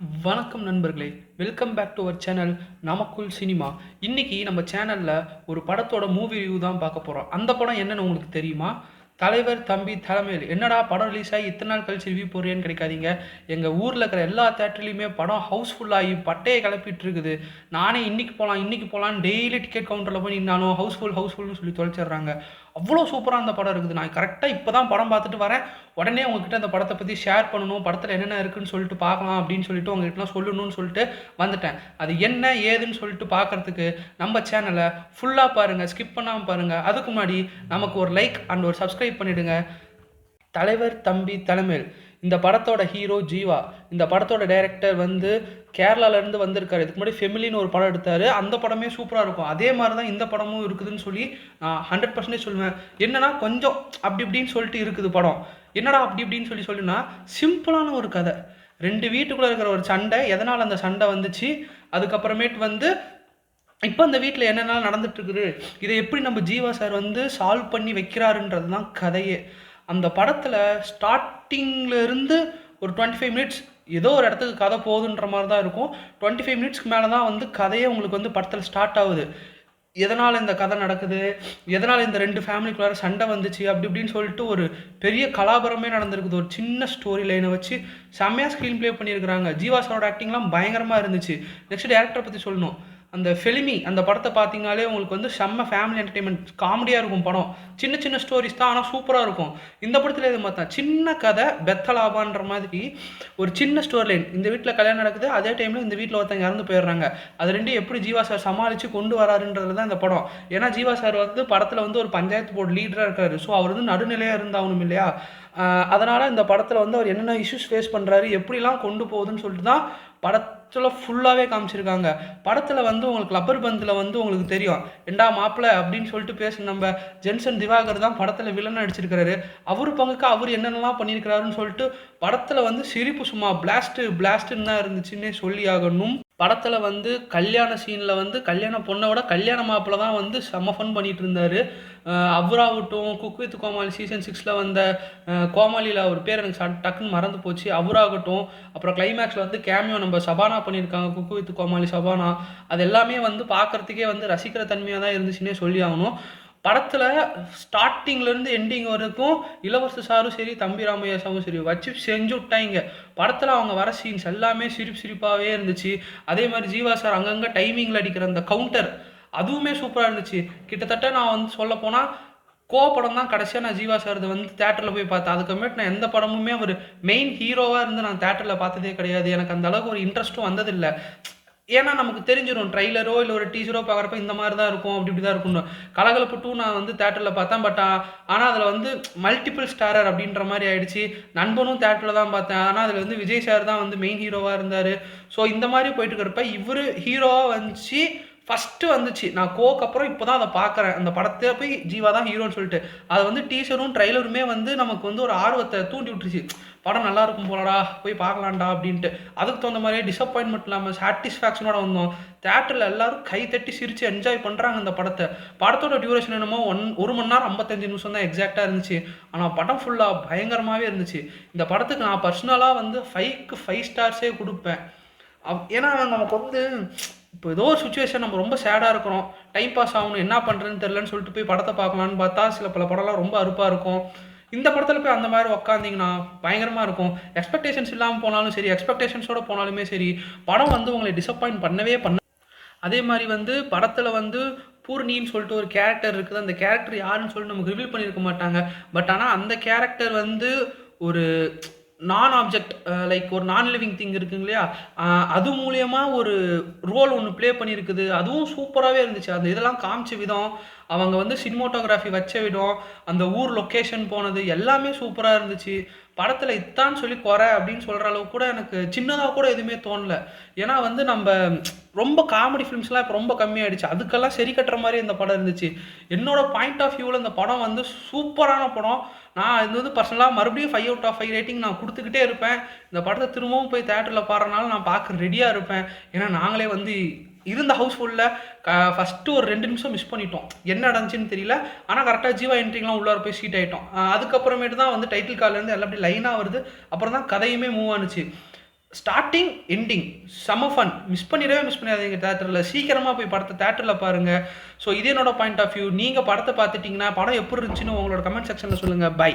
வணக்கம் நண்பர்களே, welcome back to our channel Namakkul cinema. இன்னைக்கு நம்ம சேனல்ல ஒரு படத்தோட மூவி ரிவ்யூ தான் பார்க்க போறோம். அந்த படம் என்னன்னு உங்களுக்கு தெரியுமா? தலைவர் தம்பி தலைமையில். என்னடா படம் ரிலீஸ் ஆகி இத்தனை நாள் கழிச்சு ரிவ்யூ போடுறேன்னு கிடைக்காதீங்க. எங்கள் ஊரில் இருக்கிற எல்லா தேட்டர்லையுமே படம் ஹவுஸ்ஃபுல்லாகி பட்டையை கிளப்பிட்டு இருக்குது. நானே இன்னைக்கு போகலான்னு டெய்லி டிக்கெட் கவுண்டரில் போய் நின்னாலும் ஹவுஸ்ஃபுல்னு சொல்லி தொலைச்சிடுறாங்க. அவ்வளோ சூப்பராக அந்த படம் இருக்குது. நான் கரெக்டாக இப்போ தான் படம் பார்த்துட்டு வரேன். உடனே உங்ககிட்ட அந்த படத்தை பற்றி ஷேர் பண்ணணும், படத்தில் என்னென்ன இருக்குன்னு சொல்லிட்டு பார்க்கலாம் அப்படின்னு சொல்லிட்டு உங்ககிட்டலாம் சொல்லணும்னு சொல்லிட்டு வந்துட்டேன். அது என்ன ஏதுன்னு சொல்லிட்டு பார்க்கறதுக்கு நம்ம சேனலை ஃபுல்லாக பாருங்கள், ஸ்கிப் பண்ணாமல் பாருங்கள். அதுக்கு முன்னாடி நமக்கு ஒரு லைக் அண்ட் ஒரு சப்ஸ்கிரைப் பண்ணிவிடுங்க. தலைவர் தம்பி தலைமையில். இந்த படத்தோட ஹீரோ ஜீவா. இந்த படத்தோட டைரக்டர் வந்து கேரளாலேருந்து வந்திருக்காரு. இதுக்கு முன்னாடி ஃபெமிலின்னு ஒரு படம் எடுத்தார். அந்த படமே சூப்பராக இருக்கும். அதே மாதிரி தான் இந்த படமும் இருக்குதுன்னு சொல்லி நான் 100% சொல்லுவேன். என்னன்னா கொஞ்சம் அப்படி இப்படின்னு சொல்லிட்டு இருக்குது படம். என்னடா அப்படி இப்படின்னு சொல்லுன்னா சிம்பிளான ஒரு கதை. 2 வீட்டுக்குள்ளே இருக்கிற ஒரு சண்டை, எதனால் அந்த சண்டை வந்துச்சு, அதுக்கப்புறமேட்டு வந்து இப்போ அந்த வீட்டில் என்னென்ன நடந்துட்டு இருக்குது, இதை எப்படி நம்ம ஜீவா சார் வந்து சால்வ் பண்ணி வைக்கிறாருன்றது தான் கதையே. அந்த படத்தில் ஸ்டார்டிங்லேருந்து ஒரு 25 மினிட்ஸ் ஏதோ ஒரு இடத்துக்கு கதை போகுதுன்ற மாதிரி தான் இருக்கும். 25 மினிட்ஸ்க்கு மேலே தான் வந்து கதையே உங்களுக்கு வந்து படத்தில் ஸ்டார்ட் ஆகுது. எதனால் இந்த கதை நடக்குது, எதனால் இந்த 2 ஃபேமிலிக்குள்ளார சண்டை வந்துச்சு, அப்படி இப்படின்னு சொல்லிட்டு ஒரு பெரிய கலாபரமே நடந்திருக்குது. ஒரு சின்ன ஸ்டோரி லைனை வச்சு செம்மையாக ஸ்க்ரீன் ப்ளே பண்ணியிருக்கிறாங்க. ஜீவா சாரோட ஆக்டிங்லாம் பயங்கரமாக இருந்துச்சு. நெக்ஸ்ட் டேரக்டரை பற்றி சொல்லணும். அந்த ஃபிலிமி அந்த படத்தை பார்த்தீங்கனாலே உங்களுக்கு வந்து செம்ம ஃபேமிலி என்டர்டெயின்மெண்ட் காமெடியாக இருக்கும் படம். சின்ன சின்ன ஸ்டோரிஸ் தான், ஆனால் சூப்பராக இருக்கும். இந்த படத்தில் எது பார்த்தா சின்ன கதை பெத்தலாபான்ற மாதிரி ஒரு சின்ன ஸ்டோரி லைன். இந்த வீட்டில் கல்யாணம் நடக்குது, அதே டைமில் இந்த வீட்டில் ஒருத்தங்க இறந்து போயிடுறாங்க. அது ரெண்டும் எப்படி ஜீவா சார் சமாளித்து கொண்டு வராருன்றது தான் இந்த படம். ஏன்னா ஜீவா சார் வந்து படத்தில் வந்து ஒரு பஞ்சாயத்து போர்டு லீடராக இருக்காரு. ஸோ அவர் வந்து நடுநிலையாக இருந்தாகணும் இல்லையா? அதனால் இந்த படத்தில் வந்து அவர் என்னென்ன இஷ்யூஸ் ஃபேஸ் பண்ணுறாரு, எப்படிலாம் கொண்டு போகுதுன்னு சொல்லிட்டு தான் படத்தில் ஃபுல்லாகவே காமிச்சிருக்காங்க. படத்தில் வந்து உங்களுக்கு லப்பர் பந்தில் வந்து உங்களுக்கு தெரியும், எண்டா மாப்பிள்ளை அப்படின்னு சொல்லிட்டு பேச நம்ம ஜென்சன் திவாகர் தான் படத்தில் வில்லன் அடிச்சிருக்கிறாரு. அவர் பங்குக்கு அவர் என்னென்னலாம் பண்ணியிருக்கிறாருன்னு சொல்லிட்டு படத்தில் வந்து சிரிப்பு சும்மா பிளாஸ்ட்டுன்னு தான் இருந்துச்சுன்னே சொல்லி ஆகணும். படத்தில் வந்து கல்யாண சீனில் வந்து கல்யாண பொண்ணை விட கல்யாண மாப்பிள்ள தான் வந்து செம்ம ஃபன் பண்ணிகிட்டு இருந்தார். அவராகட்டும், குக் வித் கோமாளி சீசன் 6 வந்த கோமாளியில் அவர் பேர் எனக்கு டக்குன்னு மறந்து போச்சு. அவராகட்டும், அப்புறம் கிளைமேக்ஸில் வந்து கேமியோ நம்ம சபானா பண்ணியிருக்காங்க, குக் வித் கோமாளி சபானா. அது எல்லாமே வந்து பார்க்குறதுக்கே வந்து ரசிக்கிற தன்மையாக தான் இருந்துச்சுன்னே சொல்லி ஆகணும். படத்தில் ஸ்டார்டிங்லேருந்து எண்டிங் வரைக்கும் இளவரசு சாரும் சரி, தம்பி ராமையா சாரும் சரி வச்சு செஞ்சு விட்டாங்க. படத்தில் அவங்க வர சீன்ஸ் எல்லாமே சிரிப்பாகவே இருந்துச்சு. அதே மாதிரி ஜீவா சார் அங்கங்கே டைமிங்கில் அடிக்கிற அந்த கவுண்டர் அதுவுமே சூப்பராக இருந்துச்சு. கிட்டத்தட்ட நான் வந்து சொல்ல போனால் படம் தான் கடைசியாக நான் ஜீவா சார் வந்து தேட்டரில் போய் பார்த்தேன். அதுக்கப்புறமேட்டு நான் எந்த படமுமே ஒரு மெயின் ஹீரோவாக இருந்து நான் தேட்டரில் பார்த்ததே கிடையாது. எனக்கு அந்த அளவுக்கு ஒரு இன்ட்ரெஸ்ட்டும் வந்ததில்லை. ஏன்னா நமக்கு தெரிஞ்சிடும், ட்ரைலரோ இல்லை ஒரு டீசரோ பார்க்குறப்ப இந்த மாதிரி தான் இருக்கும், அப்படி தான் இருக்கும்னு. கலகலப்பு 2 நான் வந்து தேட்டரில் பார்த்தேன். பட் ஆனால் அதில் வந்து மல்டிபிள் ஸ்டாரர் அப்படின்ற மாதிரி ஆயிடுச்சு. நண்பனும் தேட்டரில் தான் பார்த்தேன். ஆனால் அதில் வந்து விஜய் சார் தான் வந்து மெயின் ஹீரோவாக இருந்தார். ஸோ இந்த மாதிரி போயிட்டு இருக்கிறப்ப இவர் ஹீரோவாக வந்துச்சு. ஃபஸ்ட்டு வந்துச்சு, நான் அப்புறம் இப்போ தான் அதை பார்க்குறேன். அந்த படத்தை போய் ஜீவா தான் ஹீரோன்னு சொல்லிட்டு அதை வந்து டீசரும் ட்ரைலருமே வந்து நமக்கு வந்து ஒரு ஆர்வத்தை தூண்டி விட்டுருச்சு. படம் நல்லா இருக்கும் போலடா, போய் பார்க்கலாம்டா அப்படின்ட்டு. அதுக்கு தகுந்த மாதிரியே டிசப்பாயின்மெண்ட் இல்லாமல் சாட்டிஸ்ஃபேக்ஷனோட வந்தோம். தேட்டரில் எல்லாரும் கை தட்டி சிரித்து என்ஜாய் பண்ணுறாங்க அந்த படத்தை. படத்தோட டியூரேஷன் என்னமோ 1 மணி நேரம் 55 நிமிஷம் தான் எக்ஸாக்டாக இருந்துச்சு. ஆனால் படம் ஃபுல்லாக பயங்கரமாகவே இருந்துச்சு. இந்த படத்துக்கு நான் பர்சனலாக வந்து 5க்கு 5 ஸ்டார்ஸே கொடுப்பேன். ஏன்னா நமக்கு வந்து இப்போ ஏதோ ஒரு சுச்சுவேஷன் நம்ம ரொம்ப சேடாக இருக்கிறோம், டைம் பாஸ் ஆகணும், என்ன பண்ணுறதுன்னு தெரிலன்னு சொல்லிட்டு போய் படத்தை பார்க்கலான்னு பார்த்தா பல படம்லாம் ரொம்ப அருப்பாக இருக்கும். இந்த படத்தில் போய் அந்த மாதிரி உக்காந்திங்கன்னா பயங்கரமாக இருக்கும். எக்ஸ்பெக்டேஷன்ஸ் இல்லாமல் போனாலும் சரி, எக்ஸ்பெக்டேஷன்ஸோடு போனாலுமே சரி, படம் வந்து உங்களை டிசப்பாயிண்ட் பண்ணவே அதே மாதிரி வந்து படத்தில் வந்து பூர்ணின்னு சொல்லிட்டு ஒரு கேரக்டர் இருக்குது. அந்த கேரக்டர் யாருன்னு சொல்லிட்டு நமக்கு ரிவீல் பண்ணியிருக்க மாட்டாங்க. பட் ஆனால் அந்த கேரக்டர் வந்து ஒரு நான் ஆப்ஜெக்ட், லைக் ஒரு நான் லிவிங் திங் இருக்குங்க இல்லையா, அது மூலியமாக ஒரு ரோல் ஒன்று ப்ளே பண்ணியிருக்குது. அதுவும் சூப்பராகவே இருந்துச்சு. அந்த இதெல்லாம் காமிச்ச விதம், அவங்க வந்து சினிமோட்டோகிராஃபி வச்ச விதம், அந்த ஊர் லொக்கேஷன் போனது எல்லாமே சூப்பராக இருந்துச்சு. படத்தில் இத்தான்னு சொல்லி குறை அப்படின்னு சொல்கிற அளவுக்கு கூட எனக்கு சின்னதாக கூட எதுவுமே தோணலை. ஏன்னா வந்து நம்ம ரொம்ப காமெடி ஃபிலிம்ஸ்லாம் இப்போ ரொம்ப கம்மியாகிடுச்சு. அதுக்கெல்லாம் சரி கட்டுற மாதிரி இந்த படம் இருந்துச்சு. என்னோடய பாயிண்ட் ஆஃப் வியூவில் இந்த படம் வந்து சூப்பரான படம். நான் இது வந்து பர்சனலாக மறுபடியும் 5 out of 5 ரேட்டிங் நான் கொடுத்துக்கிட்டே இருப்பேன். இந்த படத்தை திரும்பவும் போய் தேட்டரில் பாடுறனால நான் பார்க்க ரெடியாக இருப்பேன். ஏன்னா நாங்களே வந்து இருந்த ஹவுஸ்ஃபுல்லில் ஃபஸ்ட்டு ஒரு 2 நிமிஷம் மிஸ் பண்ணிட்டோம். என்ன நடந்துச்சுன்னு தெரியல. ஆனால் கரெக்டாக ஜீவா என்ட்ரிங்கெலாம் உள்ளார போய் சீட் ஆகிட்டோம். அதுக்கப்புறமேட்டு தான் வந்து டைட்டில் கார்லேருந்து எல்லாம் அப்படி லைனாக வருது. அப்புறம் தான் கதையுமே மூவ் ஆனுச்சு. ஸ்டார்ட்டிங் எண்டிங் செம ஃபன். மிஸ் பண்ணிடாதீங்க தியேட்டரில். சீக்கிரமாக போய் படத்தை தியேட்டரில் பாருங்கள். ஸோ இது என்னோட பாயிண்ட் ஆஃப் வியூ. நீங்கள் படத்தை பார்த்துட்டிங்கன்னா படம் எப்படி இருந்துச்சுன்னு உங்களோட கமெண்ட் செக்ஷனில் சொல்லுங்கள். பை.